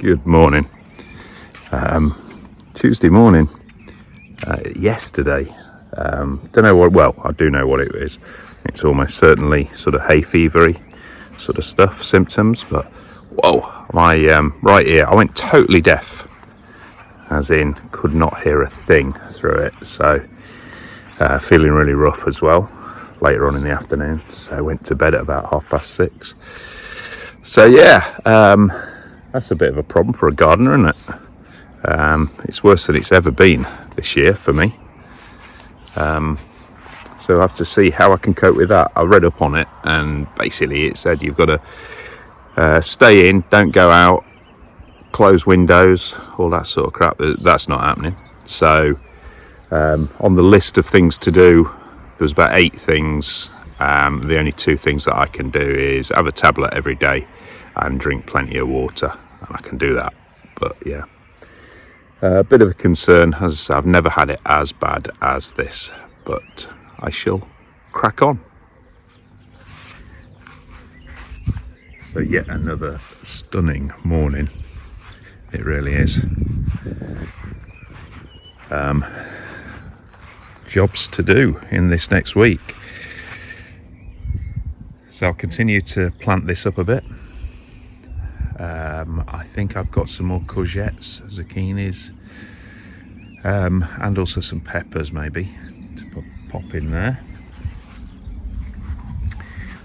Good morning. Tuesday morning. Yesterday, don't know what. Well, I do know what it is. It's almost certainly sort of hay fevery sort of stuff, symptoms. But whoa, my right ear, I went totally deaf, as in could not hear a thing through it. So feeling really rough as well. Later on in the afternoon, so I went to bed at about 6:30. So yeah. That's a bit of a problem for a gardener, isn't it? It's worse than it's ever been this year for me. So I have to see how I can cope with that. I read up on it, and basically it said you've got to stay in, don't go out, close windows, all that sort of crap. That's not happening. So on the list of things to do, there was about 8 things. The only 2 things that I can do is have a tablet every day and drink plenty of water, and I can do that. But yeah, a bit of a concern, as I've never had it as bad as this, but I shall crack on. So yet another stunning morning, it really is. Jobs to do in this next week, so I'll continue to plant this up a bit. I think I've got some more courgettes, zucchinis, and also some peppers maybe to pop in there.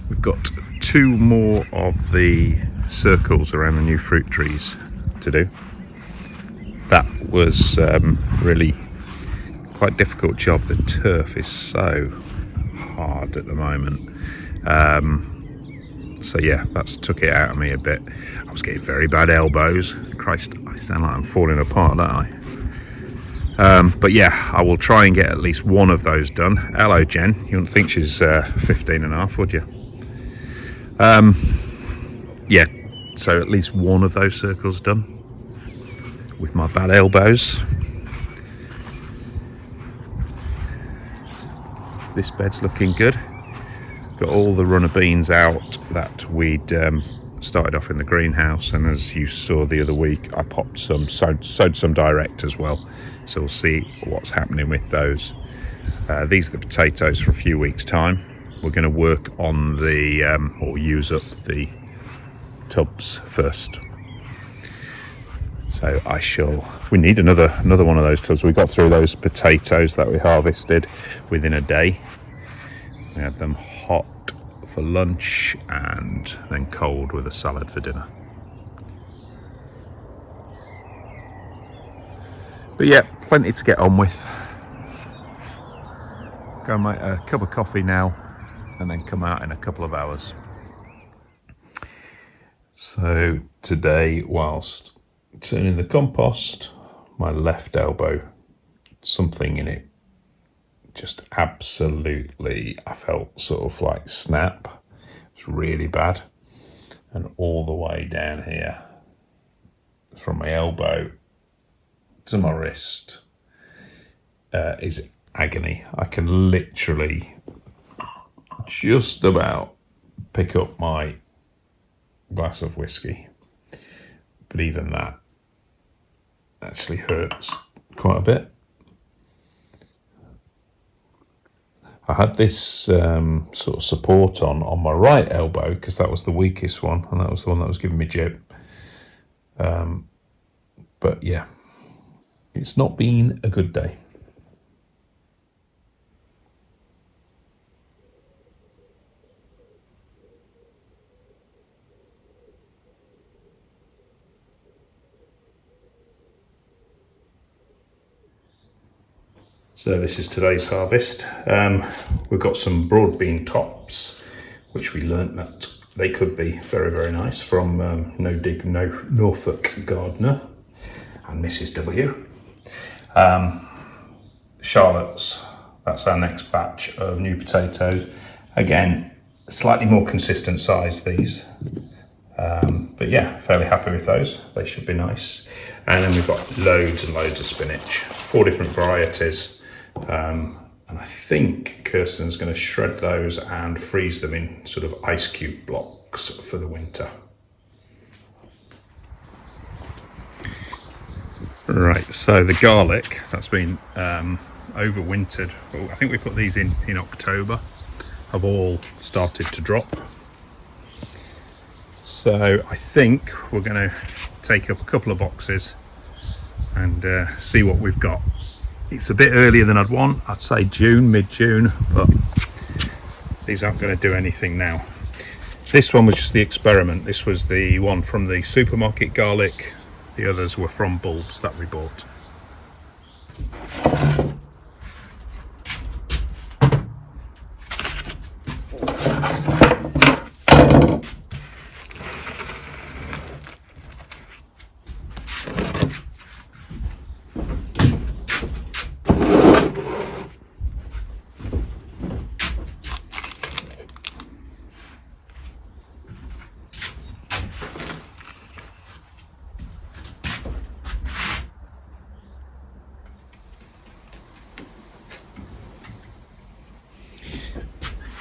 We've got 2 more of the circles around the new fruit trees to do. That was really quite a difficult job. The turf is so hard at the moment. So yeah, that's took it out of me a bit. I was getting very bad elbows. Christ, I sound like I'm falling apart, don't I? But yeah, I will try and get at least one of those done. Hello, Jen. You wouldn't think she's 15 and a half, would you? Yeah, so at least one of those circles done with my bad elbows. This bed's looking good. Got all the runner beans out that we'd started off in the greenhouse, and as you saw the other week, I popped some, sowed some direct as well, so we'll see what's happening with those. These are the potatoes for a few weeks time. We're going to work on the or use up the tubs first, so we need another one of those tubs. We got through those potatoes that we harvested within a day. We had them hot for lunch and then cold with a salad for dinner. But yeah, plenty to get on with. Go and make a cup of coffee now and then come out in a couple of hours. So today, whilst turning the compost, my left elbow, something in it just absolutely, I felt sort of like snap. It's really bad, and all the way down here from my elbow to my wrist is agony. I can literally just about pick up my glass of whiskey, but even that actually hurts quite a bit. I had this sort of support on my right elbow because that was the weakest one, and that was the one that was giving me jip. But yeah, it's not been a good day. So this is today's harvest. We've got some broad bean tops, which we learnt that they could be very, very nice from No Dig Norfolk Gardener and Mrs. W. Charlottes, that's our next batch of new potatoes. Again, slightly more consistent size these. But yeah, fairly happy with those. They should be nice. And then we've got loads and loads of spinach, 4 different varieties. And I think Kirsten's going to shred those and freeze them in sort of ice cube blocks for the winter. Right, so the garlic that's been overwintered, I think we put these in October, have all started to drop. So I think we're going to take up a couple of boxes and see what we've got. It's a bit earlier than I'd want. I'd say June, mid-June, but these aren't going to do anything now. This one was just the experiment. This was the one from the supermarket garlic. The others were from bulbs that we bought.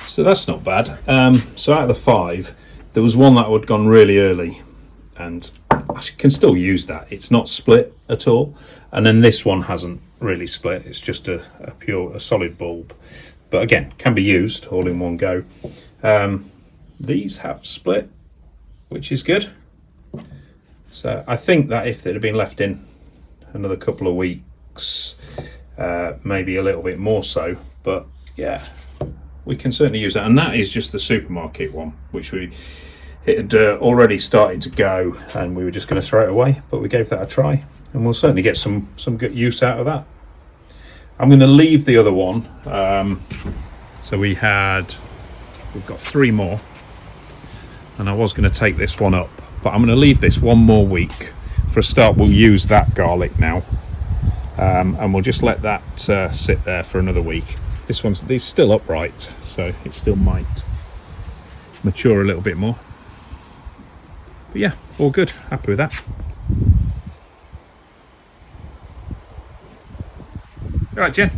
So that's not bad. So out of the 5, there was one that had gone really early, and I can still use that. It's not split at all. And then this one hasn't really split. It's just a solid bulb. But again, can be used all in one go. These have split, which is good. So I think that if they'd have been left in another couple of weeks, maybe a little bit more so, but yeah, we can certainly use that. And that is just the supermarket one, which it had already started to go, and we were just going to throw it away, but we gave that a try, and we'll certainly get some good use out of that. I'm going to leave the other one. So we've got 3 more, and I was going to take this one up, but I'm going to leave this one more week. For a start, we'll use that garlic now, and we'll just let that sit there for another week. These still upright, so it still might mature a little bit more. But yeah, all good. Happy with that. All right, Jen.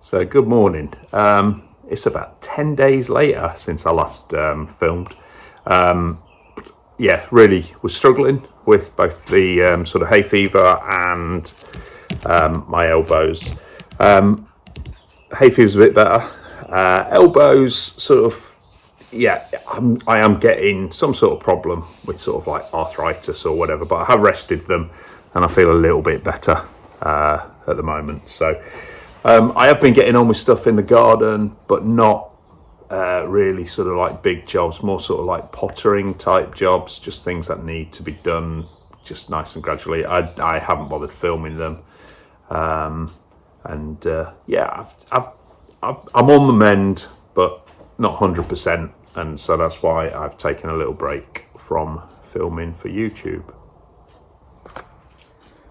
So good morning. It's about 10 days later since I last filmed. Yeah, really was struggling with both the sort of hay fever and my elbows. Hay fever's a bit better. Elbows sort of, yeah, I am getting some sort of problem with sort of like arthritis or whatever, but I have rested them and I feel a little bit better at the moment. So I have been getting on with stuff in the garden, but not really sort of like big jobs, more sort of like pottering type jobs, just things that need to be done just nice and gradually. I haven't bothered filming them. Yeah, I'm on the mend, but not 100%, and so that's why I've taken a little break from filming for YouTube.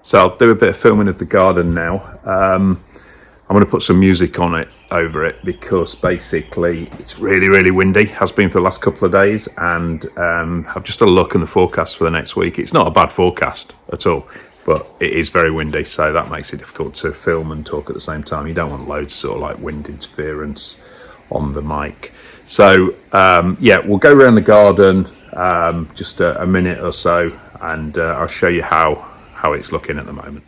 So I'll do a bit of filming of the garden now. I'm going to put some music on it, over it, because basically it's really windy, has been for the last couple of days, and I've just had a look in the forecast for the next week. It's not a bad forecast at all, but it is very windy, so that makes it difficult to film and talk at the same time. You don't want loads sort of like wind interference on the mic. So yeah, we'll go around the garden just a minute or so, and I'll show you how it's looking at the moment.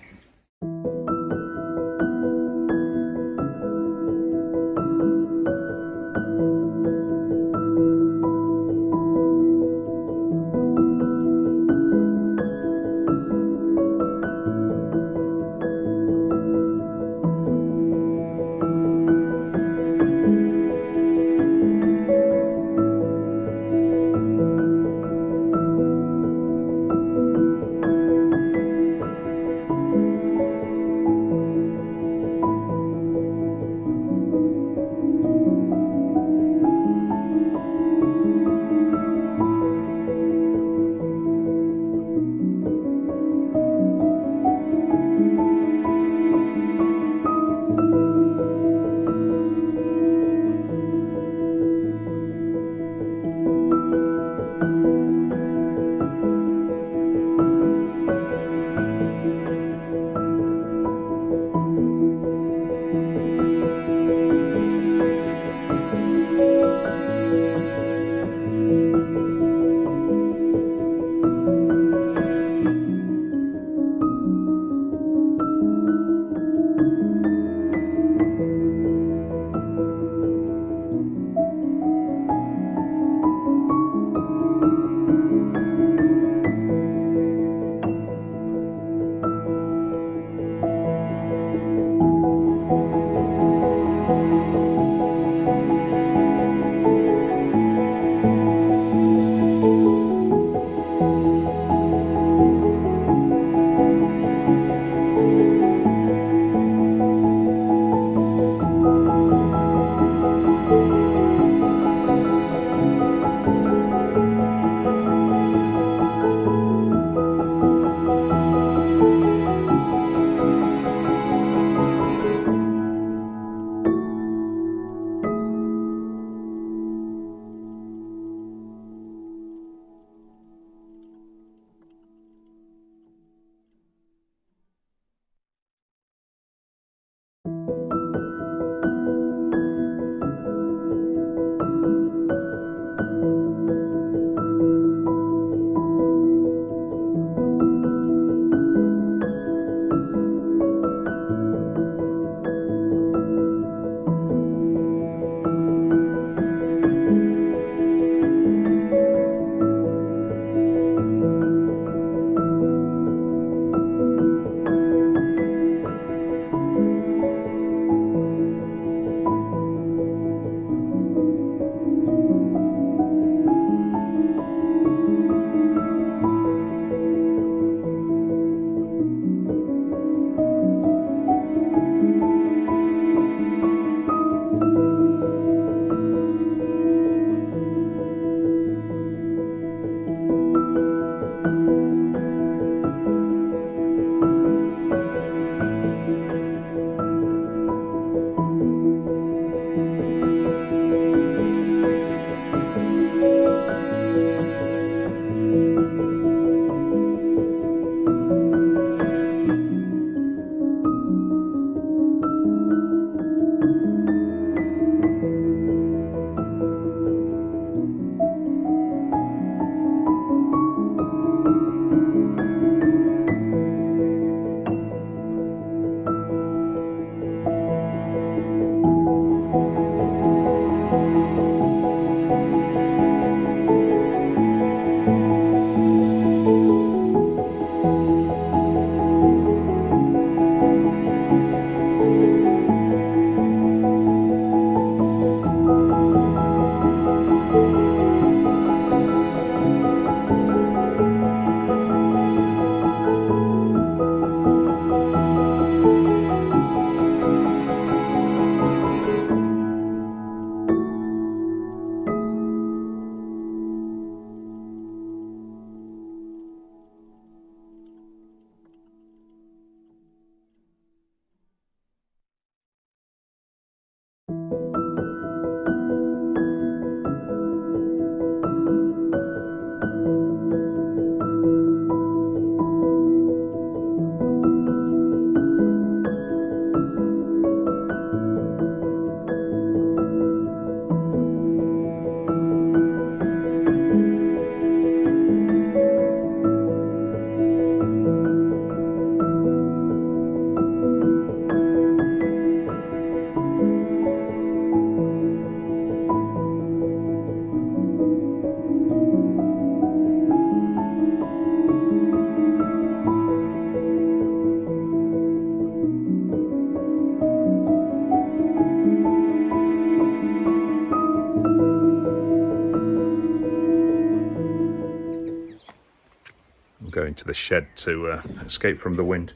into the shed to escape from the wind.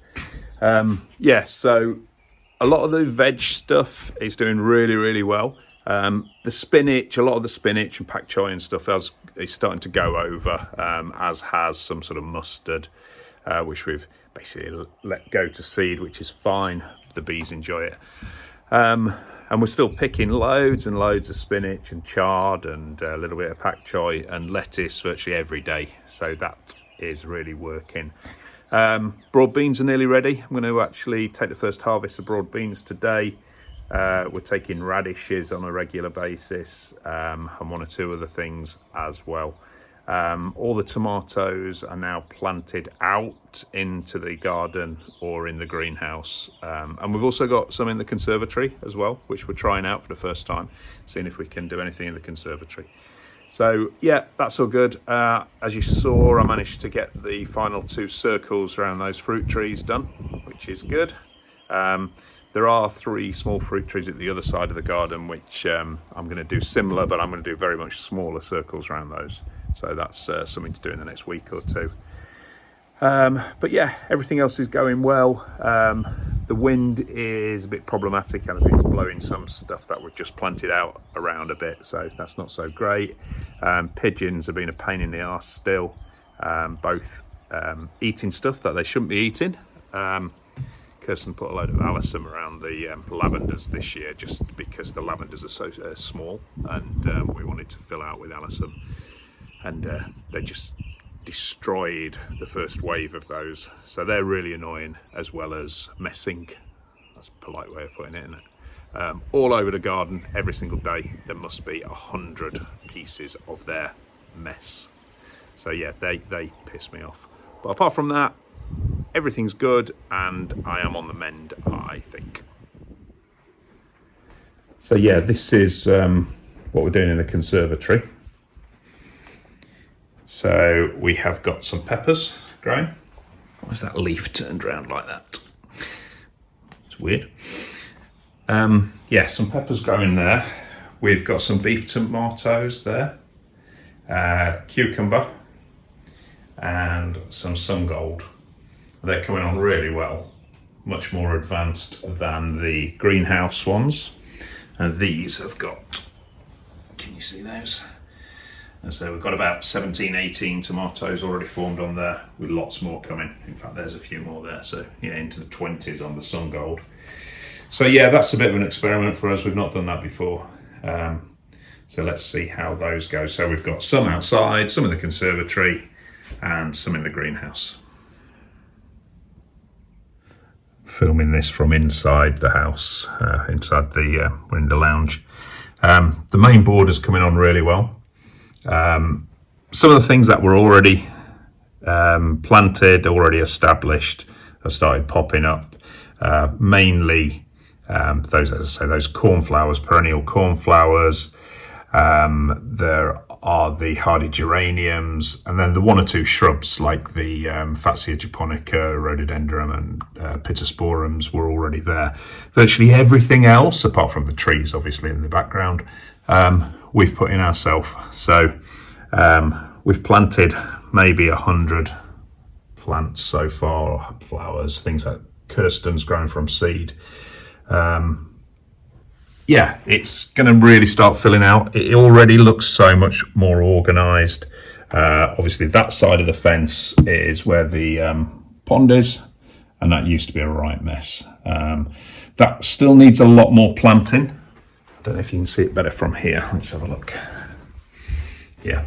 Yeah, so a lot of the veg stuff is doing really well. The spinach, a lot of the spinach and pak choi and stuff is starting to go over, as has some sort of mustard, which we've basically let go to seed, which is fine. The bees enjoy it. And we're still picking loads and loads of spinach and chard and a little bit of pak choi and lettuce virtually every day. So that is really working. Broad beans are nearly ready. I'm going to actually take the first harvest of broad beans today. We're taking radishes on a regular basis, and one or two other things as well. All the tomatoes are now planted out into the garden or in the greenhouse, and we've also got some in the conservatory as well, which we're trying out for the first time, seeing if we can do anything in the conservatory. So yeah, that's all good. As you saw, I managed to get the final 2 circles around those fruit trees done, which is good. There are 3 small fruit trees at the other side of the garden, which I'm going to do similar, but I'm going to do very much smaller circles around those. So that's something to do in the next week or 2. But yeah, everything else is going well. The wind is a bit problematic as it's blowing some stuff that we've just planted out around a bit, so that's not so great. Pigeons have been a pain in the arse still, both eating stuff that they shouldn't be eating. Kirsten put a load of alyssum around the lavenders this year, just because the lavenders are so small, and we wanted to fill out with alyssum, and they just destroyed the first wave of those. So they're really annoying, as well as messing. That's a polite way of putting it, isn't it? All over the garden, every single day, there must be 100 pieces of their mess. So yeah, they piss me off. But apart from that, everything's good, and I am on the mend, I think. So yeah, this is what we're doing in the conservatory. So we have got some peppers growing. Why is that leaf turned around like that? It's weird. Yeah, some peppers growing there. We've got some beef tomatoes there, cucumber, and some sun gold. They're coming on really well, much more advanced than the greenhouse ones. And these have got, can you see those? And so we've got about 17, 18 tomatoes already formed on there, with lots more coming. In fact, there's a few more there. So yeah, into the 20s on the sun gold. So yeah, that's a bit of an experiment for us. We've not done that before. So let's see how those go. So we've got some outside, some in the conservatory, and some in the greenhouse. Filming this from inside the house, we're in the lounge. The main border's coming on really well. Some of the things that were already planted, already established, have started popping up. Mainly those, as I say, those cornflowers, perennial cornflowers. There are the hardy geraniums, and then the 1 or 2 shrubs like the Fatsia japonica, rhododendron, and pittosporums were already there. Virtually everything else, apart from the trees obviously in the background, we've put in ourselves. So we've planted maybe 100 plants so far, flowers, things like Kirstens growing from seed. Yeah, it's going to really start filling out. It already looks so much more organised. Obviously, that side of the fence is where the pond is, and that used to be a right mess. That still needs a lot more planting. I don't know if you can see it better from here. Let's have a look. Yeah,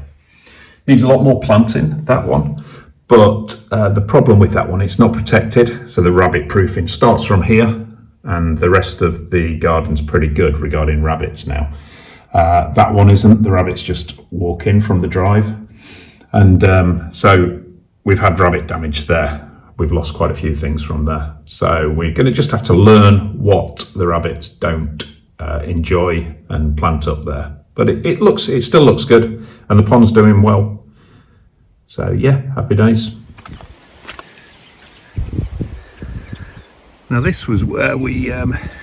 needs a lot more planting, that one. But the problem with that one, it's not protected. So the rabbit proofing starts from here, and the rest of the garden's pretty good regarding rabbits now. That one isn't. The rabbits just walk in from the drive. And so we've had rabbit damage there. We've lost quite a few things from there. So we're going to just have to learn what the rabbits don't enjoy and plant up there. But it still looks good, and the pond's doing well. So yeah, happy days. Now this was where we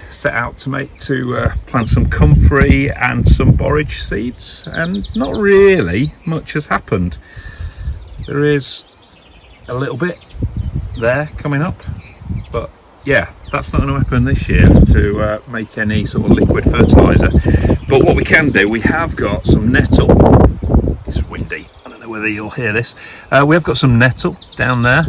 set out to plant some comfrey and some borage seeds, and not really much has happened. There is a little bit there coming up, but yeah, that's not going to happen this year to make any sort of liquid fertilizer. But what we can do, we have got some nettle. It's windy, I don't know whether you'll hear this. We have got some nettle down there,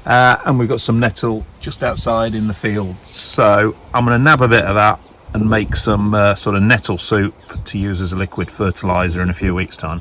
and we've got some nettle just outside in the field, so I'm going to nab a bit of that and make some sort of nettle soup to use as a liquid fertilizer in a few weeks' time.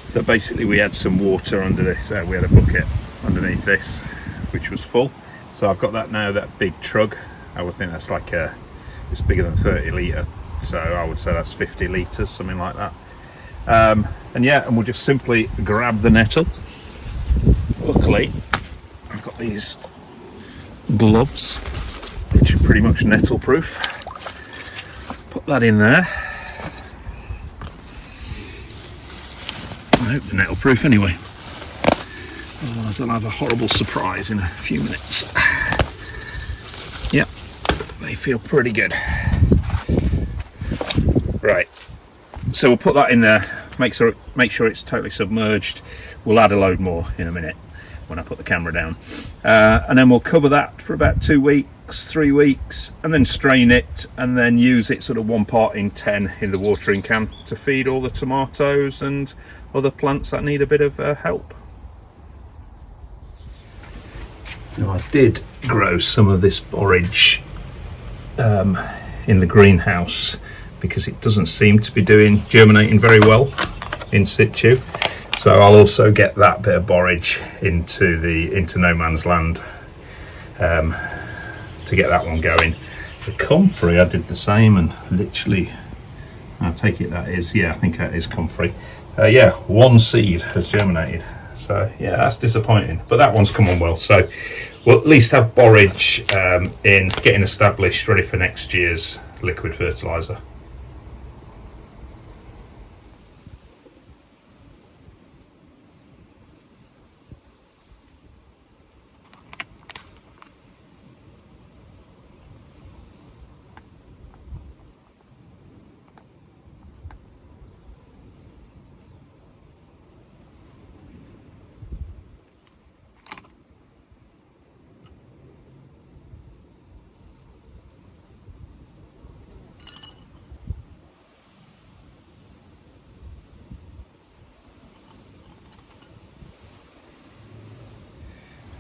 So basically we had some water under this, we had a bucket underneath this which was full, so I've got that now, that big trug. I would think that's like it's bigger than 30 litre, so I would say that's 50 litres, something like that. And yeah, and we'll just simply grab the nettle. Luckily I've got these gloves which are pretty much nettle proof. Put that in there. I hope they're nettle proof anyway, otherwise I'll have a horrible surprise in a few minutes. Yep, they feel pretty good. Right, so we'll put that in there, make sure it's totally submerged. We'll add a load more in a minute when I put the camera down, and then we'll cover that for about 2 weeks, 3 weeks, and then strain it and then use it sort of 1 part in 10 in the watering can to feed all the tomatoes and other plants that need a bit of help. Now I did grow some of this borage in the greenhouse because it doesn't seem to be germinating very well in situ, so I'll also get that bit of borage into no man's land to get that one going. The comfrey I did the same, and literally I take it that is, yeah, I think that is comfrey. Yeah, 1 seed has germinated, so yeah, that's disappointing, but that one's come on well, so we'll at least have borage in getting established, ready for next year's liquid fertilizer.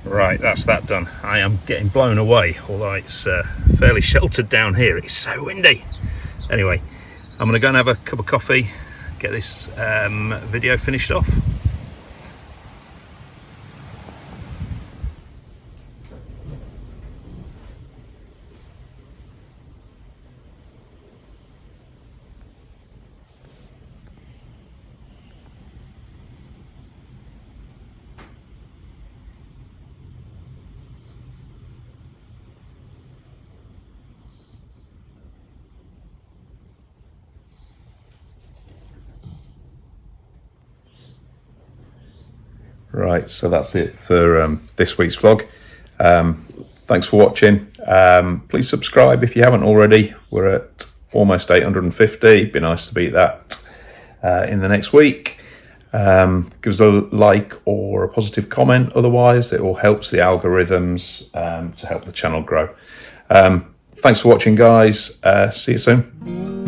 Right, that's that done. I am getting blown away, although it's fairly sheltered down here. It's so windy. Anyway, I'm going to go and have a cup of coffee, get this video finished off. Right, so that's it for this week's vlog. Thanks for watching. Please subscribe if you haven't already. We're at almost 850. Be nice to beat that in the next week. Give us a like or a positive comment. Otherwise, it all helps the algorithms to help the channel grow. Thanks for watching, guys. See you soon.